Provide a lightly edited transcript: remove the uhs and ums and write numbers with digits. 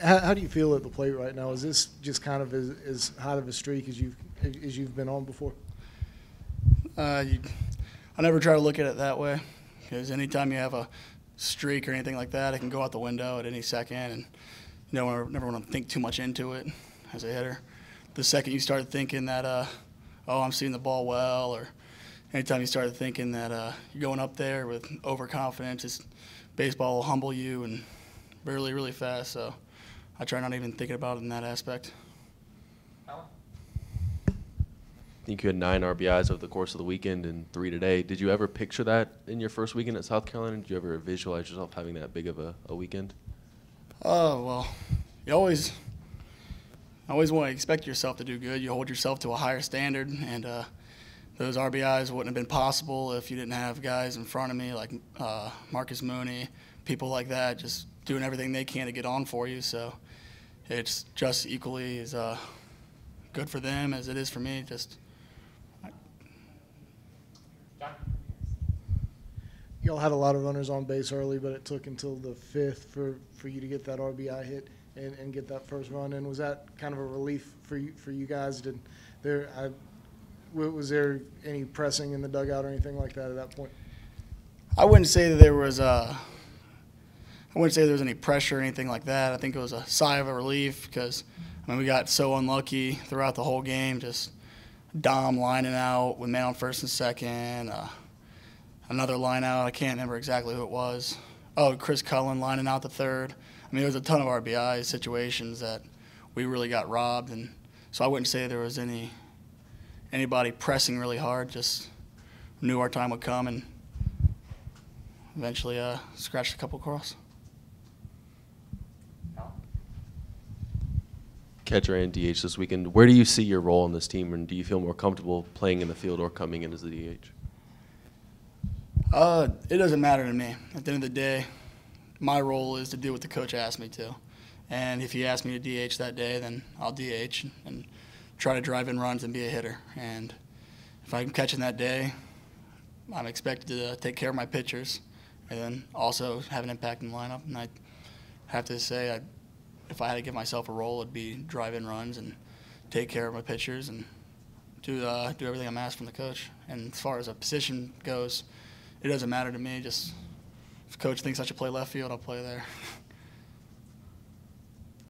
How do you feel at the plate right now? Is this just kind of as hot of a streak as you've been on before? I never try to look at it that way, because anytime you have a streak or anything like that, it can go out the window at any second, and you never want to think too much into it as a hitter. The second you start thinking that, oh, I'm seeing the ball well, or anytime you start thinking that you're going up there with overconfidence, baseball will humble you and really, really fast. So I try not even thinking about it in that aspect. I think you had 9 RBIs over the course of the weekend and 3 today. Did you ever picture that in your first weekend at South Carolina? Did you ever visualize yourself having that big of a weekend? Oh, well, you always want to expect yourself to do good. You hold yourself to a higher standard, and those RBIs wouldn't have been possible if you didn't have guys in front of me like Marcus Mooney, people like that, just doing everything they can to get on for you. So it's just equally as good for them as it is for me. Y'all had a lot of runners on base early, but it took until the 5th for you to get that RBI hit and get that first run in. Was that kind of a relief for you guys? Was there any pressing in the dugout or anything like that at that point? I wouldn't say that there was any pressure or anything like that. I think it was a sigh of a relief because we got so unlucky throughout the whole game. Just Dom lining out with man on first and second. Another line out, I can't remember exactly who it was. Oh, Chris Cullen lining out the third. There was a ton of RBI situations that we really got robbed, and so I wouldn't say there was anybody pressing really hard. Just knew our time would come, and eventually scratched a couple across. Catcher and DH this weekend. Where do you see your role on this team, and do you feel more comfortable playing in the field or coming in as the DH? It doesn't matter to me. At the end of the day, my role is to do what the coach asked me to. And if he asked me to DH that day, then I'll DH and try to drive in runs and be a hitter. And if I'm catching that day, I'm expected to take care of my pitchers and then also have an impact in the lineup. And I have to say, if I had to give myself a role, it'd be drive in runs and take care of my pitchers and do everything I'm asked from the coach. And as far as a position goes, it doesn't matter to me. Just if the coach thinks I should play left field, I'll play there.